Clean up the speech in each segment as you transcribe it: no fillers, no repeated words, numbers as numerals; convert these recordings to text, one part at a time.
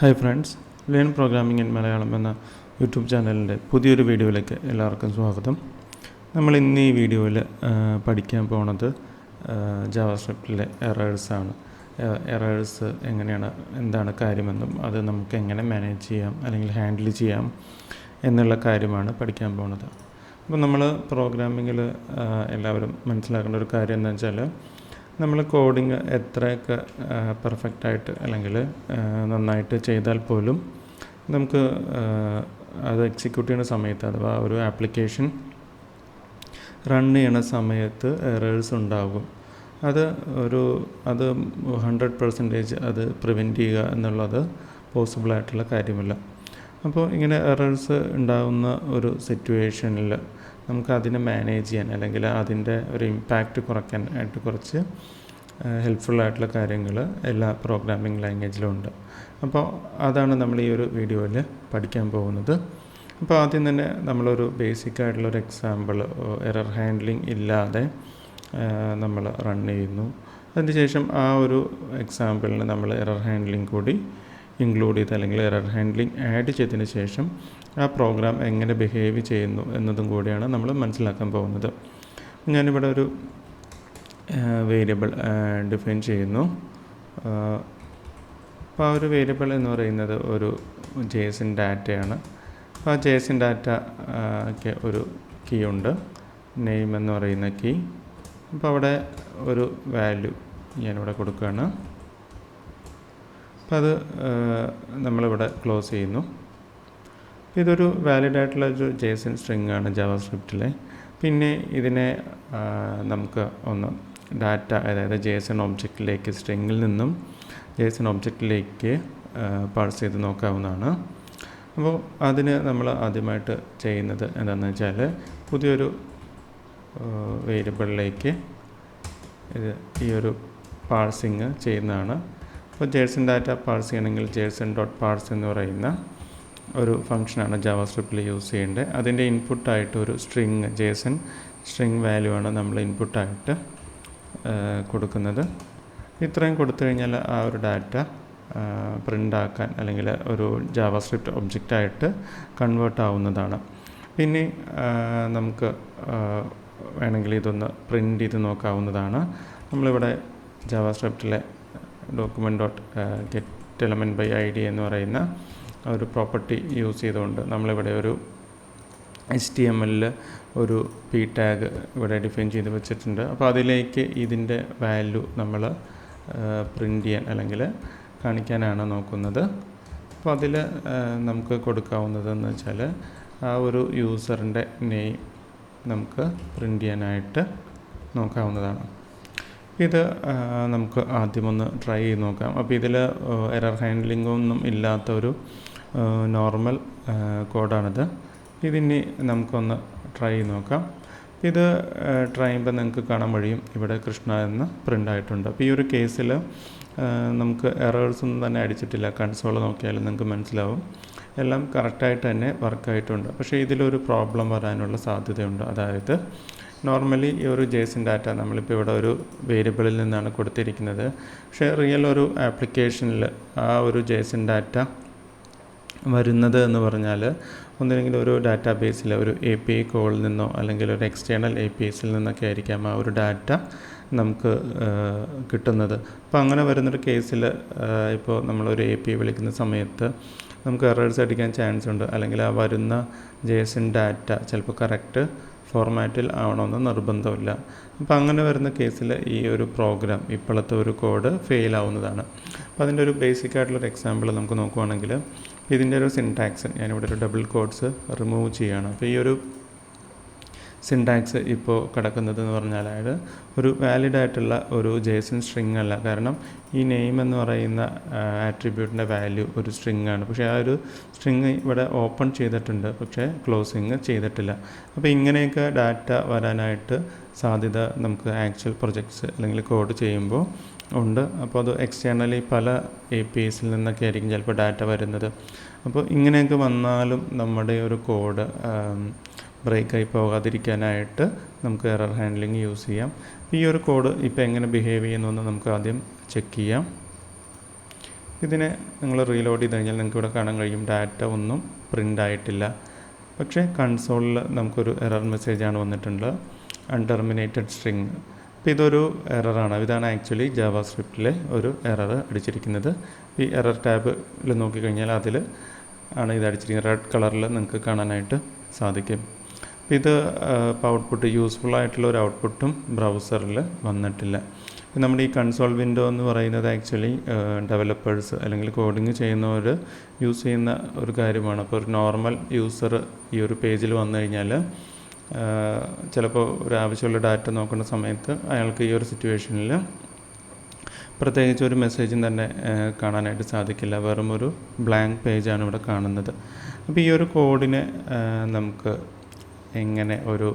Hi friends, Learn Programming in Malayalam എന്ന YouTube ചാനലിൻ്റെ പുതിയൊരു വീഡിയോയിലേക്ക് എല്ലാവർക്കും സ്വാഗതം. നമ്മൾ ഇന്ന് ഈ വീഡിയോയിൽ പഠിക്കാൻ പോകുന്നത് ജാവാസ്ക്രിപ്റ്റിലെ എറേഴ്സാണ്. എറേഴ്സ് എങ്ങനെയാണ്, എന്താണ് കാര്യമെന്നും അത് നമുക്ക് എങ്ങനെ മാനേജ് ചെയ്യാം അല്ലെങ്കിൽ ഹാൻഡിൽ ചെയ്യാം എന്നുള്ള കാര്യമാണ് പഠിക്കാൻ പോകുന്നത്. അപ്പോൾ നമ്മൾ പ്രോഗ്രാമിങ്ങിൽ എല്ലാവരും മനസ്സിലാക്കേണ്ട ഒരു കാര്യം എന്താണെന്ന് വെച്ചാൽ, നമ്മൾ കോഡിങ് എത്രയൊക്കെ പെർഫെക്റ്റായിട്ട് അല്ലെങ്കിൽ നന്നായിട്ട് ചെയ്താൽ പോലും നമുക്ക് അത് എക്സിക്യൂട്ട് ചെയ്യുന്ന സമയത്ത്, അഥവാ ഒരു ആപ്ലിക്കേഷൻ റൺ ചെയ്യണ സമയത്ത് എറേഴ്സ് ഉണ്ടാകും. അത് 100% അത് പ്രിവെൻറ്റ് ചെയ്യുക എന്നുള്ളത് പോസിബിളായിട്ടുള്ള കാര്യമല്ല. അപ്പോൾ ഇങ്ങനെ എറേഴ്സ് ഉണ്ടാകുന്ന ഒരു സിറ്റുവേഷനിൽ നമുക്ക് അതിനെ മാനേജ് ചെയ്യാൻ അല്ലെങ്കിൽ അതിൻ്റെ ഒരു ഇമ്പാക്റ്റ് കുറയ്ക്കാനായിട്ട് കുറച്ച് ഹെൽപ്ഫുള്ളായിട്ടുള്ള കാര്യങ്ങൾ എല്ലാ പ്രോഗ്രാമിംഗ് ലാംഗ്വേജിലും ഉണ്ട്. അപ്പോൾ അതാണ് നമ്മൾ ഈ ഒരു വീഡിയോയിൽ പഠിക്കാൻ പോകുന്നത്. അപ്പോൾ ആദ്യം തന്നെ നമ്മളൊരു ബേസിക്കായിട്ടുള്ളൊരു എക്സാമ്പിൾ, എറർ ഹാൻഡ്ലിംഗ് ഇല്ലാതെ നമ്മൾ റൺ ചെയ്യുന്നു. അതിനുശേഷം ആ ഒരു എക്സാമ്പിളിന് നമ്മൾ എറർ ഹാൻഡ്ലിംഗ് കൂടി ഇൻക്ലൂഡ് ചെയ്ത് അല്ലെങ്കിൽ എറർ ഹാൻഡ്ലിംഗ് ആഡ് ചെയ്തതിന് ശേഷം ആ പ്രോഗ്രാം എങ്ങനെ ബിഹേവ് ചെയ്യുന്നു എന്നതും കൂടിയാണ് നമ്മൾ മനസ്സിലാക്കാൻ പോകുന്നത്. ഞാനിവിടെ ഒരു വേരിയബിൾ ഡിഫൈൻ ചെയ്യുന്നു. അപ്പോൾ ആ ഒരു വേരിയബിൾ എന്ന് പറയുന്നത് ഒരു JSON ഡാറ്റയാണ്. അപ്പോൾ ആ JSON ഡാറ്റയ്ക്ക് ഒരു കീ ഉണ്ട്, നെയിം എന്ന് പറയുന്ന കീ. അപ്പോൾ അവിടെ ഒരു വാല്യൂ ഞാനിവിടെ കൊടുക്കുകയാണ്. അപ്പോൾ അത് നമ്മളിവിടെ ക്ലോസ് ചെയ്യുന്നു. ഇതൊരു വാലിഡ് ആയിട്ടുള്ള ഒരു JSON സ്ട്രിങ് ആണ് ജാവാസ്ക്രിപ്റ്റിലെ. പിന്നെ ഇതിനെ നമുക്ക് ഒന്ന് ഡാറ്റ, അതായത് JSON ഒബ്ജക്റ്റിലേക്ക്, സ്ട്രിങ്ങിൽ നിന്നും JSON ഒബ്ജക്റ്റിലേക്ക് പാഴ്സ് ചെയ്ത് നോക്കാവുന്നതാണ്. അപ്പോൾ അതിന് നമ്മൾ ആദ്യമായിട്ട് ചെയ്യുന്നത് എന്താണെന്ന് വെച്ചാൽ, പുതിയൊരു വേരിയബിളിലേക്ക് ഈ ഒരു പാഴ്സിങ് ചെയ്യുന്നതാണ്. അപ്പോൾ JSON ഡാറ്റ പാഴ്സ് ചെയ്യണമെങ്കിൽ JSON.parse എന്ന് പറയുന്ന ഒരു ഫംഗ്ഷനാണ് ജാവാസ്ക്രിപ്റ്റിൽ യൂസ് ചെയ്യേണ്ടത്. അതിൻ്റെ ഇൻപുട്ടായിട്ട് ഒരു JSON സ്ട്രിങ് വാല്യൂ ആണ് നമ്മൾ ഇൻപുട്ടായിട്ട് കൊടുക്കുന്നത്. ഇത്രയും കൊടുത്തു കഴിഞ്ഞാൽ ആ ഒരു ഡാറ്റ പ്രിൻ്റ് ആക്കാൻ അല്ലെങ്കിൽ ഒരു ജാവാസ്ക്രിപ്റ്റ് ഒബ്ജക്റ്റായിട്ട് കൺവേർട്ട് ആവുന്നതാണ്. പിന്നെ നമുക്ക് വേണമെങ്കിൽ ഇതൊന്ന് പ്രിൻ്റ് ചെയ്ത് നോക്കാവുന്നതാണ്. നമ്മളിവിടെ ജാവാസ്ക്രിപ്റ്റിലെ document.getElementById എന്ന് പറയുന്ന ഒരു പ്രോപ്പർട്ടി യൂസ് ചെയ്തുകൊണ്ട് നമ്മളിവിടെ ഒരു HTML ഒരു p ടാഗ് ഇവിടെ ഡിഫൈൻ ചെയ്ത് വെച്ചിട്ടുണ്ട്. അപ്പോൾ അതിലേക്ക് ഇതിൻ്റെ വാല്യൂ നമ്മൾ പ്രിൻ്റ് ചെയ്യാൻ അല്ലെങ്കിൽ കാണിക്കാനാണ് നോക്കുന്നത്. അപ്പോൾ അതിൽ നമുക്ക് കൊടുക്കാവുന്നതെന്ന് വെച്ചാൽ, ആ ഒരു യൂസറിൻ്റെ നെയിം നമുക്ക് പ്രിൻ്റ് ചെയ്യാനായിട്ട് നോക്കാവുന്നതാണ്. ഇത് നമുക്ക് ആദ്യമൊന്ന് ട്രൈ ചെയ്ത് നോക്കാം. അപ്പോൾ ഇതിൽ എറർ ഹാൻഡ്ലിങ്ങൊന്നും ഇല്ലാത്ത ഒരു നോർമൽ കോഡാണിത്. ഇതിനി നമുക്കൊന്ന് ട്രൈ ചെയ്ത് നോക്കാം. ഇത് ട്രൈ ചെയ്യുമ്പോൾ നിങ്ങൾക്ക് കാണാൻ കഴിയും, ഇവിടെ കൃഷ്ണ എന്ന് പ്രിൻ്റ് ആയിട്ടുണ്ട്. അപ്പോൾ ഈ ഒരു കേസിൽ നമുക്ക് എറേഴ്സ് ഒന്നും തന്നെ അടിച്ചിട്ടില്ല. കൺസോൾ നോക്കിയാലും നിങ്ങൾക്ക് മനസ്സിലാവും എല്ലാം കറക്റ്റായിട്ട് തന്നെ വർക്കായിട്ടുണ്ട്. പക്ഷേ ഇതിലൊരു പ്രോബ്ലം വരാനുള്ള സാധ്യതയുണ്ട്. അതായത് നോർമലി ഈ ഒരു JSON ഡാറ്റ നമ്മളിപ്പോൾ ഇവിടെ ഒരു വേരിയബിളിൽ നിന്നാണ് കൊടുത്തിരിക്കുന്നത്. പക്ഷേ റിയൽ ഒരു ആപ്ലിക്കേഷനിൽ ആ ഒരു JSON ഡാറ്റ വരുന്നത് എന്ന് പറഞ്ഞാൽ, ഒന്നില്ലെങ്കിൽ ഒരു ഡാറ്റാബേസിലെ ഒരു API കോളിൽ നിന്നോ അല്ലെങ്കിൽ ഒരു എക്സ്റ്റേണൽ APIസിൽ നിന്നൊക്കെ ആയിരിക്കാം ആ ഒരു ഡാറ്റ നമുക്ക് കിട്ടുന്നത്. അപ്പോൾ അങ്ങനെ വരുന്നൊരു കേസിൽ ഇപ്പോൾ നമ്മളൊരു API വിളിക്കുന്ന സമയത്ത് നമുക്ക് എറേഴ്സ് അടിക്കാൻ ചാൻസ് ഉണ്ട്. അല്ലെങ്കിൽ ആ വരുന്ന JSON ഡാറ്റ ചിലപ്പോൾ കറക്റ്റ് ഫോർമാറ്റിൽ ആവണമെന്ന് നിർബന്ധമില്ല. അപ്പോൾ അങ്ങനെ വരുന്ന കേസിൽ ഈ ഒരു പ്രോഗ്രാം, ഇപ്പോഴത്തെ ഒരു കോഡ് ഫെയിൽ ആവുന്നതാണ്. അപ്പോൾ അതിൻ്റെ ഒരു ബേസിക് ആയിട്ടുള്ളൊരു എക്സാമ്പിൾ നമുക്ക് നോക്കുവാണെങ്കിൽ, ഇതിൻ്റെ ഒരു സിൻടാക്സ് ഞാനിവിടെ ഒരു ഡബിൾ കോഡ്സ് റിമൂവ് ചെയ്യുകയാണ്. അപ്പോൾ ഈ ഒരു സിൻടാക്സ് ഇപ്പോൾ കിടക്കുന്നത് എന്ന് പറഞ്ഞാൽ ഒരു വാലിഡ് ആയിട്ടുള്ള ഒരു JSON സ്ട്രിങ് അല്ല. കാരണം ഈ നെയിം എന്ന് പറയുന്ന ആട്രിബ്യൂട്ടിൻ്റെ വാല്യൂ ഒരു സ്ട്രിങ് ആണ്. പക്ഷേ ആ ഒരു സ്ട്രിങ് ഇവിടെ ഓപ്പൺ ചെയ്തിട്ടുണ്ട്, പക്ഷേ ക്ലോസിങ് ചെയ്തിട്ടില്ല. അപ്പോൾ ഇങ്ങനെയൊക്കെ ഡാറ്റ വരാനായിട്ട് സാധ്യത നമുക്ക് ആക്ച്വൽ പ്രൊജക്ട്സ് അല്ലെങ്കിൽ കോഡ് ചെയ്യുമ്പോൾ ഉണ്ട്. അപ്പോൾ അത് എക്സ്റ്റേണലി പല APIസിൽ നിന്നൊക്കെ ആയിരിക്കും ചിലപ്പോൾ ഡാറ്റ വരുന്നത്. അപ്പോൾ ഇങ്ങനെയൊക്കെ വന്നാലും നമ്മുടെ ഒരു കോഡ് ബ്രേക്കായി പോകാതിരിക്കാനായിട്ട് നമുക്ക് എറർ ഹാൻഡ്ലിംഗ് യൂസ് ചെയ്യാം. ഈ ഒരു കോഡ് ഇപ്പോൾ എങ്ങനെ ബിഹേവ് ചെയ്യുന്നു എന്ന് നമുക്ക് ആദ്യം ചെക്ക് ചെയ്യാം. ഇതിനെ നിങ്ങൾ റീലോഡ് ചെയ്ത് കഴിഞ്ഞാൽ നിങ്ങൾക്ക് ഇവിടെ കാണാൻ കഴിയും ഡാറ്റ ഒന്നും പ്രിൻ്റ് ആയിട്ടില്ല. പക്ഷേ കൺസോളിൽ നമുക്കൊരു എറർ മെസ്സേജാണ് വന്നിട്ടുള്ളത്, അൺടെർമിനേറ്റഡ് സ്ട്രിങ്. അപ്പോൾ ഇതൊരു എററാണ്. ഇതാണ് ആക്ച്വലി ജാവാസ്ക്രിപ്റ്റിലെ ഒരു എറർ അടിച്ചിരിക്കുന്നത്. ഈ എറർ ടാബിൽ നോക്കിക്കഴിഞ്ഞാൽ അതിൽ ആണ് ഇത് അടിച്ചിരിക്കുന്നത്. റെഡ് കളറിൽ നിങ്ങൾക്ക് കാണാനായിട്ട് സാധിക്കും. അപ്പോൾ ഇത് ഔട്ട്പുട്ട് യൂസ്ഫുൾ ആയിട്ടുള്ള ഒരു ഔട്ട്പുട്ടും ബ്രൗസറിൽ വന്നിട്ടില്ല. നമ്മുടെ ഈ കൺസോൾ വിൻഡോ എന്ന് പറയുന്നത് ആക്ച്വലി ഡെവലപ്പേഴ്സ് അല്ലെങ്കിൽ കോഡിങ് ചെയ്യുന്നവർ യൂസ് ചെയ്യുന്ന ഒരു കാര്യമാണ്. അപ്പോൾ ഒരു നോർമൽ യൂസർ ഈ ഒരു പേജിൽ വന്നു കഴിഞ്ഞാൽ ചിലപ്പോൾ ഒരു ആവശ്യമുള്ള ഡാറ്റ നോക്കുന്ന സമയത്ത് അയാൾക്ക് ഈ ഒരു സിറ്റുവേഷനിൽ പ്രത്യേകിച്ച് ഒരു മെസ്സേജും തന്നെ കാണാനായിട്ട് സാധിക്കില്ല. വെറും ഒരു ബ്ലാങ്ക് പേജാണ് ഇവിടെ കാണുന്നത്. അപ്പോൾ ഈ ഒരു കോഡിനെ നമുക്ക് എങ്ങനെ ഒരു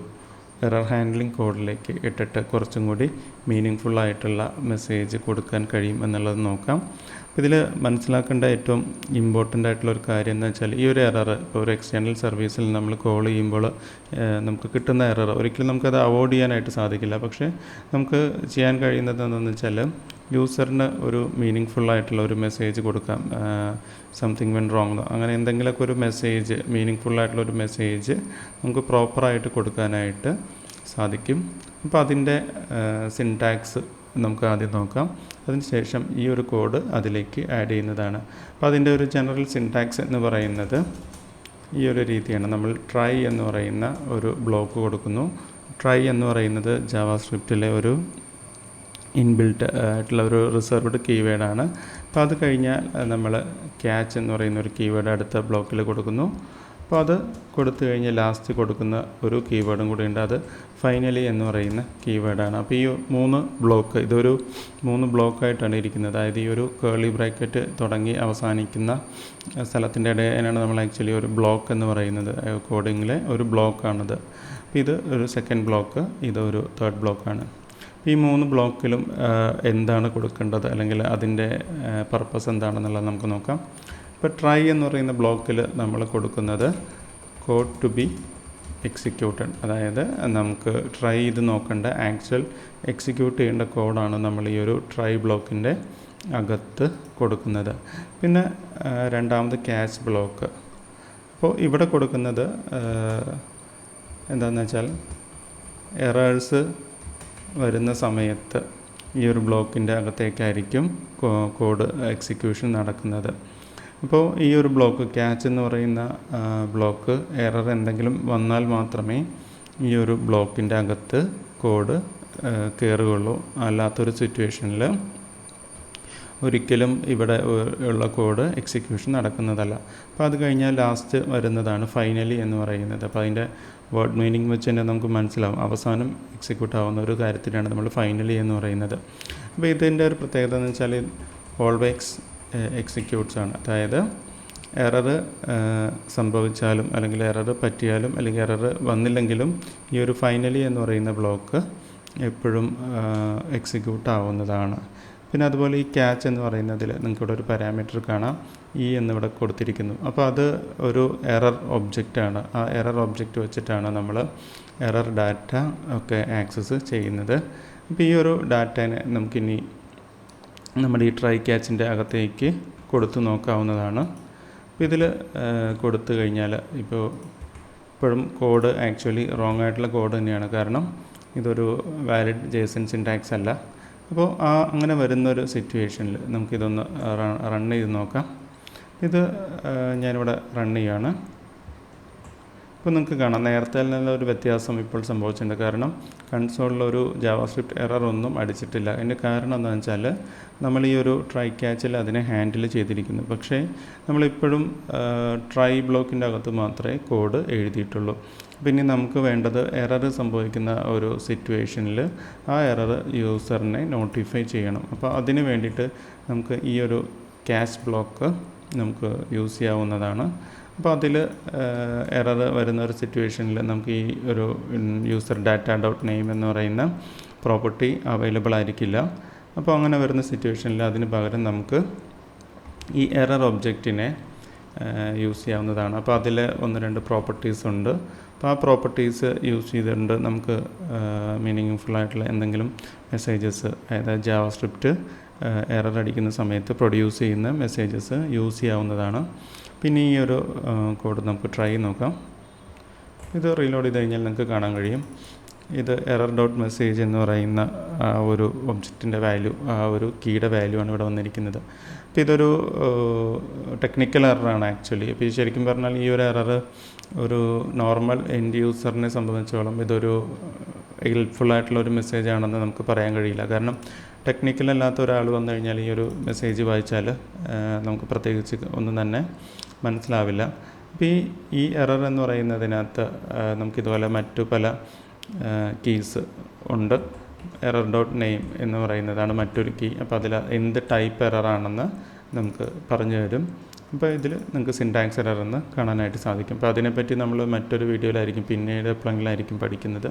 എറർ ഹാൻഡ്ലിംഗ് കോഡിലേക്ക് ഇട്ടിട്ട് കുറച്ചും കൂടി മീനിങ് ഫുള്ളായിട്ടുള്ള മെസ്സേജ് കൊടുക്കാൻ കഴിയും എന്നുള്ളത് നോക്കാം. അപ്പോൾ ഇതിൽ മനസ്സിലാക്കേണ്ട ഏറ്റവും ഇമ്പോർട്ടൻ്റ് ആയിട്ടുള്ള ഒരു കാര്യം എന്ന് വെച്ചാൽ ഈ ഒരു എറർ ഇപ്പോൾ ഒരു എക്സ്റ്റേണൽ സർവീസിൽ നമ്മൾ കോൾ ചെയ്യുമ്പോൾ നമുക്ക് കിട്ടുന്ന എറർ ഒരിക്കലും നമുക്കത് അവോയ്ഡ് ചെയ്യാനായിട്ട് സാധിക്കില്ല. പക്ഷേ നമുക്ക് ചെയ്യാൻ കഴിയുന്നത് എന്താണെന്ന് വെച്ചാൽ യൂസറിന് ഒരു മീനിങ് ഫുള്ളായിട്ടുള്ള ഒരു മെസ്സേജ് കൊടുക്കാം. സംതിങ് വെൻ റോങ് അങ്ങനെ എന്തെങ്കിലുമൊക്കെ ഒരു മെസ്സേജ്, മീനിങ് ഫുള്ളായിട്ടുള്ള ഒരു മെസ്സേജ് നമുക്ക് പ്രോപ്പറായിട്ട് കൊടുക്കാനായിട്ട് സാധിക്കും. അപ്പോൾ അതിൻ്റെ സിൻടാക്സ് നമുക്ക് ആദ്യം നോക്കാം. അതിനുശേഷം ഈ ഒരു കോഡ് അതിലേക്ക് ആഡ് ചെയ്യുന്നതാണ്. അപ്പോൾ അതിൻ്റെ ഒരു ജനറൽ സിൻടാക്സ് എന്ന് പറയുന്നത് ഈ ഒരു രീതിയാണ്. നമ്മൾ ട്രൈ എന്ന് പറയുന്ന ഒരു ബ്ലോക്ക് കൊടുക്കുന്നു. ട്രൈ എന്ന് പറയുന്നത് ജാവാസ്ക്രിപ്റ്റിലെ ഒരു ഇൻബിൽട്ട് ആയിട്ടുള്ള ഒരു റിസർവ്ഡ് കീവേഡാണ്. അപ്പോൾ അത് കഴിഞ്ഞാൽ നമ്മൾ ക്യാച്ച് എന്ന് പറയുന്ന ഒരു കീവേഡ് അടുത്ത ബ്ലോക്കിൽ കൊടുക്കുന്നു. അപ്പോൾ അത് കൊടുത്തു കഴിഞ്ഞ് ലാസ്റ്റ് കൊടുക്കുന്ന ഒരു കീവേഡും കൂടി ഉണ്ട്, അത് ഫൈനലി എന്ന് പറയുന്ന കീവേഡാണ്. അപ്പോൾ ഈ 3 ബ്ലോക്ക്, ഇതൊരു 3 ബ്ലോക്കായിട്ടാണ് ഇരിക്കുന്നത്. അതായത് ഈ ഒരു കേർലി ബ്രാക്കറ്റ് തുടങ്ങി അവസാനിക്കുന്ന സ്ഥലത്തിൻ്റെ ഇടയിലാണ് നമ്മൾ ആക്ച്വലി ഒരു ബ്ലോക്ക് എന്ന് പറയുന്നത്. കോഡിങ്ങിലെ ഒരു ബ്ലോക്കാണിത്. അപ്പോൾ ഇത് ഒരു സെക്കൻഡ് ബ്ലോക്ക്, ഇതൊരു തേർഡ് ബ്ലോക്കാണ്. ഈ 3 ബ്ലോക്കിലും എന്താണ് കൊടുക്കേണ്ടത് അല്ലെങ്കിൽ അതിൻ്റെ പർപ്പസ് എന്താണെന്നുള്ളത് നമുക്ക് നോക്കാം. ഇപ്പോൾ ട്രൈ എന്ന് പറയുന്ന ബ്ലോക്കിൽ നമ്മൾ കൊടുക്കുന്നത് കോഡ് ടു ബി എക്സിക്യൂട്ടഡ്, അതായത് നമുക്ക് ട്രൈ ചെയ്ത് നോക്കേണ്ട ആക്ച്വൽ എക്സിക്യൂട്ട് ചെയ്യേണ്ട കോഡാണ് നമ്മൾ ഈ ഒരു ട്രൈ ബ്ലോക്കിൻ്റെ അകത്ത് കൊടുക്കുന്നത്. പിന്നെ രണ്ടാമത് ക്യാച്ച് ബ്ലോക്ക്. അപ്പോൾ ഇവിടെ കൊടുക്കുന്നത് എന്താണെന്ന് വെച്ചാൽ എറേഴ്സ് വരുന്ന സമയത്ത് ഈ ഒരു ബ്ലോക്കിൻ്റെ അകത്തേക്കായിരിക്കും കോഡ് എക്സിക്യൂഷൻ നടക്കുന്നത്. അപ്പോൾ ഈ ഒരു ബ്ലോക്ക് ക്യാച്ച് എന്ന് പറയുന്ന ബ്ലോക്ക് എറർ എന്തെങ്കിലും വന്നാൽ മാത്രമേ ഈ ഒരു ബ്ലോക്കിൻ്റെ അകത്ത് കോഡ് കയറുകയുള്ളൂ. അല്ലാത്തൊരു സിറ്റുവേഷനിൽ ഒരിക്കലും ഇവിടെ ഉള്ള കോഡ് എക്സിക്യൂഷൻ നടക്കുന്നതല്ല. അപ്പോൾ അത് കഴിഞ്ഞാൽ ലാസ്റ്റ് വരുന്നതാണ് ഫൈനലി എന്ന് പറയുന്നത്. അപ്പോൾ അതിൻ്റെ വേർഡ് മീനിങ് വെച്ച് തന്നെ നമുക്ക് മനസ്സിലാവും അവസാനം എക്സിക്യൂട്ട് ആവുന്ന ഒരു കാര്യത്തിലാണ് നമ്മൾ ഫൈനലി എന്ന് പറയുന്നത്. അപ്പോൾ ഇതിൻ്റെ ഒരു പ്രത്യേകത എന്ന് വെച്ചാൽ ഓൾവേസ് എക്സിക്യൂട്ട്സ് ആണ്. അതായത് എറർ സംഭവിച്ചാലും അല്ലെങ്കിൽ എറർ പറ്റിയാലും അല്ലെങ്കിൽ എറർ വന്നില്ലെങ്കിലും ഈ ഒരു ഫൈനലി എന്ന് പറയുന്ന ബ്ലോക്ക് എപ്പോഴും എക്സിക്യൂട്ട് ആവുന്നതാണ്. പിന്നെ അതുപോലെ ഈ ക്യാച്ച് എന്ന് പറയുന്നതിൽ നിങ്ങൾക്കിവിടെ ഒരു പാരാമീറ്റർ കാണാം, ഇ എന്നിവിടെ കൊടുത്തിരിക്കുന്നു. അപ്പോൾ അത് ഒരു എറർ ഒബ്ജക്റ്റാണ്. ആ എറർ ഒബ്ജക്റ്റ് വെച്ചിട്ടാണ് നമ്മൾ എറർ ഡാറ്റ ഒക്കെ ആക്സസ് ചെയ്യുന്നത്. അപ്പോൾ ഈ ഒരു ഡാറ്റേനെ നമുക്കിനി നമ്മുടെ ഈ ട്രൈ ക്യാച്ചിൻ്റെ അകത്തേക്ക് കൊടുത്തു നോക്കാവുന്നതാണ്. അപ്പോൾ ഇതിൽ കൊടുത്തു കഴിഞ്ഞാൽ ഇപ്പോഴും കോഡ് ആക്ച്വലി റോങ് ആയിട്ടുള്ള കോഡ് തന്നെയാണ്, കാരണം ഇതൊരു വാലിഡ് ജേസൺ സിൻടാക്സ് അല്ല. അപ്പോൾ അങ്ങനെ വരുന്നൊരു സിറ്റുവേഷനിൽ നമുക്കിതൊന്ന് റൺ ചെയ്ത് നോക്കാം. ഇത് ഞാനിവിടെ റൺ ചെയ്യുകയാണ്. ഇപ്പോൾ നിങ്ങൾക്ക് കാണാം നേരത്തെ നിന്നൊരു വ്യത്യാസം ഇപ്പോൾ സംഭവിച്ചിട്ടുണ്ട്. കാരണം കൺസോളിലൊരു ജാവാസ്ക്രിപ്റ്റ് എറർ ഒന്നും അടിച്ചിട്ടില്ല. അതിൻ്റെ കാരണം എന്താണെന്ന് വെച്ചാൽ നമ്മൾ ഈ ഒരു ട്രൈ ക്യാച്ചിൽ അതിനെ ഹാൻഡിൽ ചെയ്തിരിക്കുന്നു. പക്ഷേ നമ്മളിപ്പോഴും ട്രൈ ബ്ലോക്കിൻ്റെ അകത്ത് മാത്രമേ കോഡ് എഴുതിയിട്ടുള്ളൂ. പിന്നെ നമുക്ക് വേണ്ടത് എറർ സംഭവിക്കുന്ന ഒരു സിറ്റുവേഷനിൽ ആ എറർ യൂസറിനെ നോട്ടിഫൈ ചെയ്യണം. അപ്പോൾ അതിന് വേണ്ടിയിട്ട് നമുക്ക് ഈ ഒരു ക്യാച്ച് ബ്ലോക്ക് നമുക്ക് യൂസ് ചെയ്യാവുന്നതാണ്. അപ്പോൾ അതിൽ എറർ വരുന്ന ഒരു സിറ്റുവേഷനിൽ നമുക്ക് ഈ ഒരു യൂസർ ഡാറ്റ ഡോട്ട് നെയിം എന്ന് പറയുന്ന പ്രോപ്പർട്ടി അവൈലബിൾ ആയിരിക്കില്ല. അപ്പോൾ അങ്ങനെ വരുന്ന സിറ്റുവേഷനിൽ അതിന് പകരം നമുക്ക് ഈ എറർ ഒബ്ജക്റ്റിനെ യൂസ് ചെയ്യാവുന്നതാണ്. അപ്പോൾ അതിൽ 1-2 പ്രോപ്പർട്ടീസ് ഉണ്ട്. അപ്പോൾ ആ പ്രോപ്പർട്ടീസ് യൂസ് ചെയ്തുകൊണ്ട് നമുക്ക് മീനിങ് ഫുള്ളായിട്ടുള്ള എന്തെങ്കിലും മെസ്സേജസ്, അതായത് ജാവാസ്ക്രിപ്റ്റ് എറർ അടിക്കുന്ന സമയത്ത് പ്രൊഡ്യൂസ് ചെയ്യുന്ന മെസ്സേജസ് യൂസ് ചെയ്യാവുന്നതാണ്. പിന്നെ ഈ ഒരു കോഡ് നമുക്ക് ട്രൈ നോക്കാം. ഇത് റീലോഡ് ചെയ്ത് കഴിഞ്ഞാൽ നിങ്ങൾക്ക് കാണാൻ കഴിയും. ഇത് എറർ ഡോട്ട് മെസ്സേജ് എന്ന് പറയുന്ന ഒരു ഒബ്ജക്റ്റിൻ്റെ വാല്യൂ, ഒരു കീയുടെ വാല്യൂ ആണ് ഇവിടെ വന്നിരിക്കുന്നത്. അപ്പോൾ ഇതൊരു ടെക്നിക്കൽ എററാണ് ആക്ച്വലി. അപ്പോൾ ഈ ശരിക്കും പറഞ്ഞാൽ ഈ ഒരു എറർ ഒരു നോർമൽ എൻഡ് യൂസറിനെ സംബന്ധിച്ചോളം ഇതൊരു ഹെൽപ്ഫുള്ളായിട്ടുള്ള ഒരു മെസ്സേജ് ആണെന്ന് നമുക്ക് പറയാൻ കഴിയില്ല. കാരണം ടെക്നിക്കൽ അല്ലാത്ത ഒരാൾ വന്നു കഴിഞ്ഞാൽ ഈ ഒരു മെസ്സേജ് വായിച്ചാൽ നമുക്ക് പ്രത്യേകിച്ച് ഒന്നും തന്നെ മനസ്സിലാവില്ല. അപ്പോൾ ഈ എറർ എന്ന് പറയുന്നതിനകത്ത് നമുക്കിതുപോലെ മറ്റു പല കീസ് ഉണ്ട്. എറർ ഡോട്ട് നെയിം എന്ന് പറയുന്നതാണ് മറ്റൊരു കീ. അപ്പോൾ അതിൽ എന്ത് ടൈപ്പ് എററാണെന്ന് നമുക്ക് പറഞ്ഞു തരും. അപ്പോൾ ഇതിൽ നിങ്ങൾക്ക് സിൻടാക്സ് എറർ എന്ന് കാണാനായിട്ട് സാധിക്കും. അപ്പോൾ അതിനെപ്പറ്റി നമ്മൾ മറ്റൊരു വീഡിയോയിലായിരിക്കും പിന്നീട് എപ്പോഴെങ്കിലായിരിക്കും പഠിക്കുന്നത്.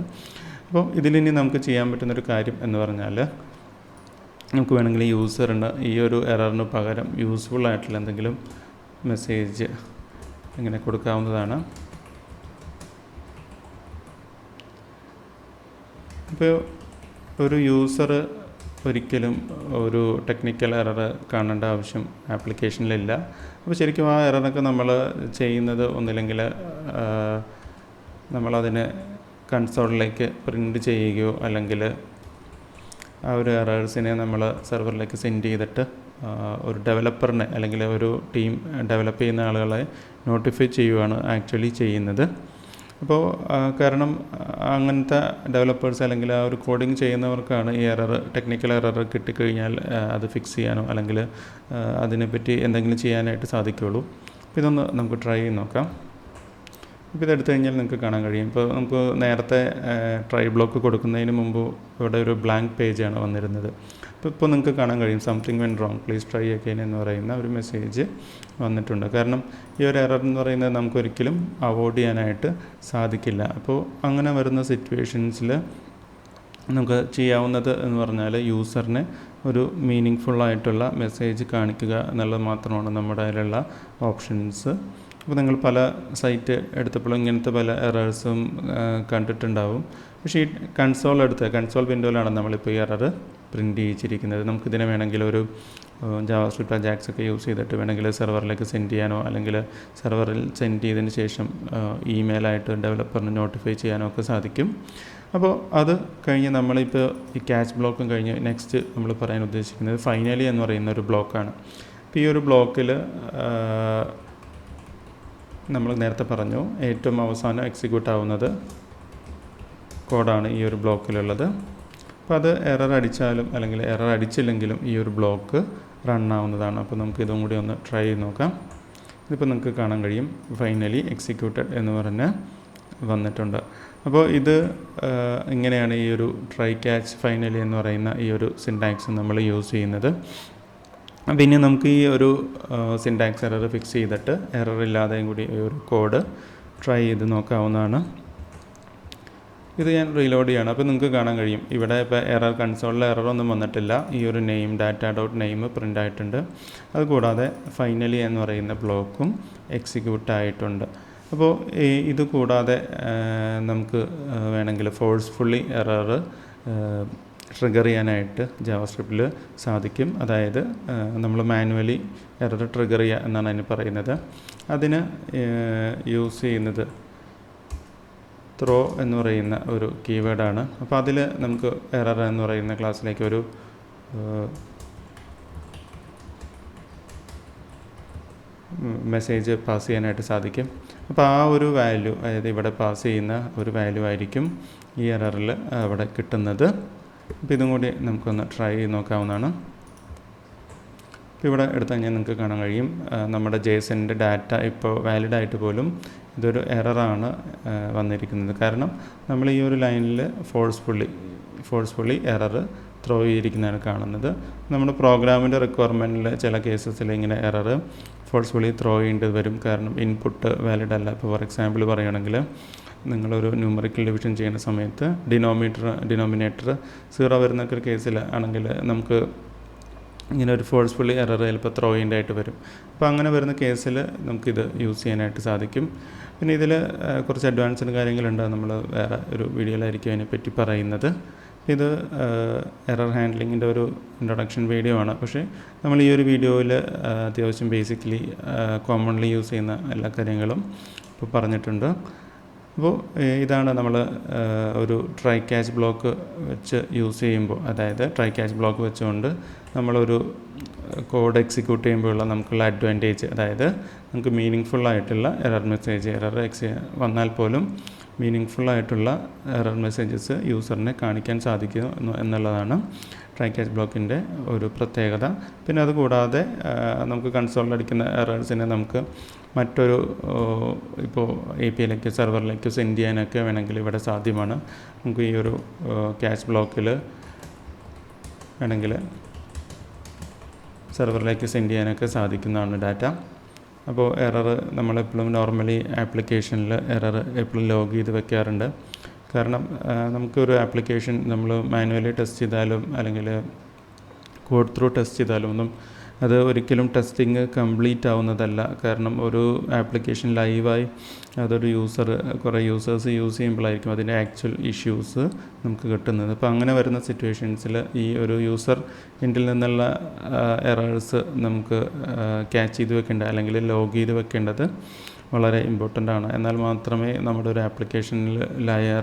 അപ്പോൾ ഇതിലിനി നമുക്ക് ചെയ്യാൻ പറ്റുന്നൊരു കാര്യം എന്ന് പറഞ്ഞാൽ നമുക്ക് വേണമെങ്കിൽ യൂസറിന് ഈ ഒരു എററിന് പകരം യൂസ്ഫുൾ ആയിട്ടുള്ള എന്തെങ്കിലും മെസ്സേജ് ഇങ്ങനെ കൊടുക്കാവുന്നതാണ്. ഇപ്പോൾ ഒരു യൂസർ ഒരിക്കലും ഒരു ടെക്നിക്കൽ എറർ കാണേണ്ട ആവശ്യം ആപ്ലിക്കേഷനിലില്ല. അപ്പോൾ ശരിക്കും ആ എററൊക്കെ നമ്മൾ ചെയ്യുന്നത് ഒന്നില്ലെങ്കിൽ നമ്മളതിനെ കൺസോളിലേക്ക് പ്രിൻ്റ് ചെയ്യുകയോ അല്ലെങ്കിൽ ആ ഒരു എറേഴ്സിനെ നമ്മൾ സെർവറിലേക്ക് സെൻഡ് ചെയ്തിട്ട് ഒരു ഡെവലപ്പറിനെ അല്ലെങ്കിൽ ഒരു ടീം ഡെവലപ്പ് ചെയ്യുന്ന ആളുകളെ നോട്ടിഫൈ ചെയ്യുകയാണ് ആക്ച്വലി ചെയ്യുന്നത്. അപ്പോൾ കാരണം അങ്ങനത്തെ ഡെവലപ്പേഴ്സ് അല്ലെങ്കിൽ ആ ഒരു കോഡിങ് ചെയ്യുന്നവർക്കാണ് ഈ എറർ, ടെക്നിക്കൽ എറർ കിട്ടിക്കഴിഞ്ഞാൽ അത് ഫിക്സ് ചെയ്യാനോ അല്ലെങ്കിൽ അതിനെപ്പറ്റി എന്തെങ്കിലും ചെയ്യാനായിട്ട് സാധിക്കുകയുള്ളൂ. അപ്പോൾ ഇതൊന്ന് നമുക്ക് ട്രൈ ചെയ്ത് നോക്കാം. ഇപ്പോൾ ഇതെടുത്തു കഴിഞ്ഞാൽ നിങ്ങൾക്ക് കാണാൻ കഴിയും. ഇപ്പോൾ നമുക്ക് നേരത്തെ ട്രൈ ബ്ലോക്ക് കൊടുക്കുന്നതിന് മുമ്പ് ഇവിടെ ഒരു ബ്ലാങ്ക് പേജാണ് വന്നിരുന്നത്. ഇപ്പോൾ നിങ്ങൾക്ക് കാണാൻ കഴിയും something when wrong please try again എന്ന് പറയുന്ന ഒരു മെസ്സേജ് വന്നിട്ടുണ്ട്. കാരണം ഈ ഒരു എറർ എന്ന് പറയുന്നത് നമുക്കൊരിക്കലും അവോയ്ഡ് ചെയ്യാനായിട്ട് സാധിക്കില്ല. അപ്പോൾ അങ്ങനെ വരുന്ന സിറ്റുവേഷൻസിൽ നമുക്ക് ചെയ്യാവുന്നത് എന്ന് പറഞ്ഞാൽ യൂസറിന് ഒരു മീനിങ് ഫുള്ളായിട്ടുള്ള മെസ്സേജ് കാണിക്കുക എന്നുള്ളത് മാത്രമാണ് നമ്മുടെ അതിലുള്ള ഓപ്ഷൻസ്. അപ്പോൾ നിങ്ങൾ പല സൈറ്റ് എടുത്തപ്പോഴും ഇങ്ങനത്തെ പല എറേഴ്സും കണ്ടിട്ടുണ്ടാവും. പക്ഷേ ഈ കൺസോൾ വിൻഡോയിലാണ് നമ്മളിപ്പോൾ ഈ എറർ പ്രിൻ്റ് ചെയ്യിച്ചിരിക്കുന്നത്. നമുക്കിതിനെ വേണമെങ്കിൽ ഒരു ജാവാസ്ക്രിപ്റ്റ് അജാക്സ് ഒക്കെ യൂസ് ചെയ്തിട്ട് വേണമെങ്കിൽ സെർവറിലേക്ക് സെൻഡ് ചെയ്യാനോ അല്ലെങ്കിൽ സെർവറിൽ സെൻഡ് ചെയ്തതിന് ശേഷം ഇമെയിലായിട്ട് ഡെവലപ്പറിന് നോട്ടിഫൈ ചെയ്യാനോ ഒക്കെ സാധിക്കും. അപ്പോൾ അത് കഴിഞ്ഞ് നമ്മളിപ്പോൾ ഈ ക്യാച്ച് ബ്ലോക്കും കഴിഞ്ഞ് നെക്സ്റ്റ് നമ്മൾ പറയാൻ ഉദ്ദേശിക്കുന്നത് ഫൈനലി എന്ന് പറയുന്ന ഒരു ബ്ലോക്കാണ്. അപ്പോൾ ഈ ഒരു ബ്ലോക്കിൽ നമ്മൾ നേരത്തെ പറഞ്ഞു ഏറ്റവും അവസാനം എക്സിക്യൂട്ട് ആവുന്നത് കോഡാണ് ഈ ഒരു ബ്ലോക്കിലുള്ളത്. അപ്പോൾ അത് എറർ അടിച്ചാലും അല്ലെങ്കിൽ എറർ അടിച്ചില്ലെങ്കിലും ഈ ഒരു ബ്ലോക്ക് റൺ ആവുന്നതാണ്. അപ്പോൾ നമുക്ക് ഇതും കൂടി ഒന്ന് ട്രൈ ചെയ്ത് നോക്കാം. ഇതിപ്പോൾ നിങ്ങൾക്ക് കാണാൻ കഴിയും ഫൈനലി എക്സിക്യൂട്ടഡ് എന്ന് പറഞ്ഞ് വന്നിട്ടുണ്ട്. അപ്പോൾ ഇത് ഇങ്ങനെയാണ് ഈ ഒരു ട്രൈ ക്യാച്ച് ഫൈനലി എന്ന് പറയുന്ന ഈ ഒരു സിൻടാക്സ് നമ്മൾ യൂസ് ചെയ്യുന്നത്. പിന്നെ നമുക്ക് ഈ ഒരു സിൻടാക്സ് എറർ ഫിക്സ് ചെയ്തിട്ട് എറർ ഇല്ലാതെയും കൂടി ഈ ഒരു കോഡ് ട്രൈ ചെയ്ത് നോക്കാവുന്നതാണ്. ഇത് ഞാൻ റീലോഡ് ചെയ്യണം. അപ്പോൾ നിങ്ങൾക്ക് കാണാൻ കഴിയും ഇവിടെ ഇപ്പോൾ എറർ കൺസോളിൽ എററൊന്നും വന്നിട്ടില്ല. ഈ ഒരു name data dot name print ആയിട്ടുണ്ട്. അതുകൂടാതെ ഫൈനലി എന്ന് പറയുന്ന ബ്ലോക്കും എക്സിക്യൂട്ട് ആയിട്ടുണ്ട്. അപ്പോൾ ഇത് കൂടാതെ നമുക്ക് വേണമെങ്കിൽ ഫോഴ്സ്ഫുള്ളി എറർ ട്രിഗർ ചെയ്യാനായിട്ട് ജാവാസ്ക്രിപ്റ്റിൽ സാധിക്കും. അതായത് നമ്മൾ മാനുവലി എറർ ട്രിഗർ ചെയ്യുക എന്നാണ് അതിന് പറയുന്നത്. അതിന് യൂസ് ചെയ്യുന്നത് ത്രോ എന്ന് പറയുന്ന ഒരു കീവേഡാണ്. അപ്പോൾ അതിൽ നമുക്ക് എറർ എന്ന് പറയുന്ന ക്ലാസ്സിലേക്ക് ഒരു മെസ്സേജ് പാസ് ചെയ്യാനായിട്ട് സാധിക്കും. അപ്പോൾ ആ ഒരു വാല്യൂ, അതായത് ഇവിടെ പാസ് ചെയ്യുന്ന ഒരു വാല്യൂ ആയിരിക്കും ഈ എററിൽ അവിടെ കിട്ടുന്നത്. അപ്പോൾ ഇതും കൂടി നമുക്കൊന്ന് ട്രൈ ചെയ്ത് നോക്കാവുന്നതാണ്. ഇപ്പോൾ ഇവിടെ എടുത്തു കഴിഞ്ഞാൽ നിങ്ങൾക്ക് കാണാൻ കഴിയും നമ്മുടെ JSON-ൻ്റെ ഡാറ്റ ഇപ്പോൾ വാലിഡായിട്ട് പോലും ഇതൊരു എററാണ് വന്നിരിക്കുന്നത്. കാരണം നമ്മൾ ഈ ഒരു ലൈനിൽ ഫോഴ്സ്ഫുള്ളി എറർ ത്രോ ചെയ്തിരിക്കുന്നതാണ് കാണുന്നത്. നമ്മുടെ പ്രോഗ്രാമിൻ്റെ റിക്വയർമെൻറ്റിൽ ചില കേസസിൽ ഇങ്ങനെ എറർ ഫോഴ്സ്ഫുള്ളി ത്രോ ചെയ്യേണ്ടി വരും. കാരണം ഇൻപുട്ട് വാലിഡ് അല്ല. ഇപ്പോൾ ഫോർ എക്സാമ്പിൾ പറയുകയാണെങ്കിൽ നിങ്ങളൊരു ന്യൂമറിക്കൽ ഡിവിഷൻ ചെയ്യുന്ന സമയത്ത് ഡിനോമിനേറ്റർ 0 വരുന്നൊക്കെ ഒരു കേസിൽ ആണെങ്കിൽ നമുക്ക് ഇങ്ങനെ ഒരു ഫോഴ്സ്ഫുള്ളി എറർ ചിലപ്പോൾ ത്രോ ചെയ്യേണ്ടതായിട്ട് വരും. അപ്പോൾ അങ്ങനെ വരുന്ന കേസിൽ നമുക്കിത് യൂസ് ചെയ്യാനായിട്ട് സാധിക്കും. പിന്നെ ഇതിൽ കുറച്ച് അഡ്വാൻസ്ഡ് കാര്യങ്ങളുണ്ട്. നമ്മൾ വേറെ ഒരു വീഡിയോയിലായിരിക്കും അതിനെപ്പറ്റി പറയുന്നത്. ഇത് എറർ ഹാൻഡ്ലിങ്ങിൻ്റെ ഒരു ഇൻട്രൊഡക്ഷൻ വീഡിയോ ആണ്. പക്ഷേ നമ്മൾ ഈ ഒരു വീഡിയോയിൽ അത്യാവശ്യം ബേസിക്കലി കോമൺലി യൂസ് ചെയ്യുന്ന എല്ലാ കാര്യങ്ങളും ഇപ്പോൾ പറഞ്ഞിട്ടുണ്ട്. അപ്പോൾ ഇതാണ് നമ്മൾ ഒരു ട്രൈ ക്യാച്ച് ബ്ലോക്ക് വെച്ച് യൂസ് ചെയ്യുമ്പോൾ, അതായത് ട്രൈ ക്യാച്ച് ബ്ലോക്ക് വെച്ചുകൊണ്ട് നമ്മളൊരു കോഡ് എക്സിക്യൂട്ട് ചെയ്യുമ്പോഴുള്ള നമുക്കുള്ള അഡ്വാൻറ്റേജ്. അതായത് നമുക്ക് മീനിങ് ഫുള്ളായിട്ടുള്ള എറർ മെസ്സേജ്, വന്നാൽ പോലും മീനിങ് ഫുള്ളായിട്ടുള്ള എറർ മെസ്സേജസ് യൂസറിനെ കാണിക്കാൻ സാധിക്കുന്നു എന്നുള്ളതാണ് ട്രൈ ക്യാച്ച് ബ്ലോക്കിൻ്റെ ഒരു പ്രത്യേകത. പിന്നെ അതുകൂടാതെ നമുക്ക് കൺസോളിൽ അടിക്കുന്ന എറേഴ്സിനെ നമുക്ക് മറ്റൊരു ഇപ്പോൾ APIയിലേക്ക് സെർവറിലേക്ക് സെൻഡ് ചെയ്യാനൊക്കെ വേണമെങ്കിൽ ഇവിടെ സാധ്യമാണ്. നമുക്ക് ഈ ഒരു ക്യാച്ച് ബ്ലോക്കിൽ വേണമെങ്കിൽ സെർവറിലേക്ക് സെൻഡ് ചെയ്യാനൊക്കെ സാധിക്കുന്നതാണ് ഡാറ്റ. അപ്പോൾ എറർ നമ്മളെപ്പോഴും നോർമലി ആപ്ലിക്കേഷനിൽ എറർ എപ്പോഴും ലോഗ് ചെയ്ത് വെക്കാറുണ്ട്. കാരണം നമുക്കൊരു ആപ്ലിക്കേഷൻ നമ്മൾ മാനുവലി ടെസ്റ്റ് ചെയ്താലും അല്ലെങ്കിൽ കോഡ് ത്രൂ ടെസ്റ്റ് ചെയ്താലും ഒന്നും അത് ഒരിക്കലും ടെസ്റ്റിങ് കംപ്ലീറ്റ് ആവുന്നതല്ല. കാരണം ഒരു ആപ്ലിക്കേഷൻ ലൈവായി അതൊരു കുറേ യൂസേഴ്സ് യൂസ് ചെയ്യുമ്പോഴായിരിക്കും അതിൻ്റെ ആക്ച്വൽ ഇഷ്യൂസ് നമുക്ക് കിട്ടുന്നത്. അപ്പോൾ അങ്ങനെ വരുന്ന സിറ്റുവേഷൻസിൽ ഈ ഒരു യൂസർ എൻഡിൽ നിന്നുള്ള എറേഴ്സ് നമുക്ക് ക്യാച്ച് ചെയ്ത് വെക്കേണ്ടത് അല്ലെങ്കിൽ ലോഗ് ചെയ്ത് വെക്കേണ്ടത് വളരെ ഇമ്പോർട്ടൻ്റ് ആണ്. എന്നാൽ മാത്രമേ നമ്മുടെ ഒരു ആപ്ലിക്കേഷനിൽ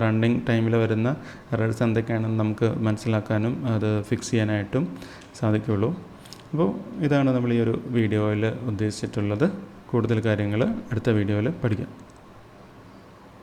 റണ്ണിങ് ടൈമിൽ വരുന്ന എറേഴ്സ് എന്തൊക്കെയാണെന്ന് നമുക്ക് മനസ്സിലാക്കാനും അത് ഫിക്സ് ചെയ്യാനായിട്ടും സാധിക്കുകയുള്ളൂ. അപ്പോൾ ഇതാണ് നമ്മൾ ഈ ഒരു വീഡിയോയിൽ ഉദ്ദേശിച്ചിട്ടുള്ളത്. കൂടുതൽ കാര്യങ്ങൾ അടുത്ത വീഡിയോയിൽ പഠിക്കാം.